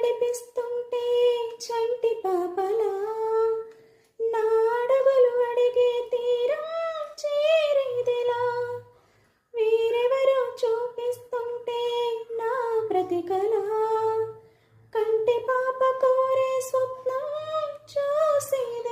నడిపిస్తుంటే చంటి పాపలా నా అడుగులు అడిగే తీరా చేరేదిలా వీరెవరో చూపిస్తుంటే నా బ్రతికలా కంటి పాప కోరే స్వప్నం చూసేది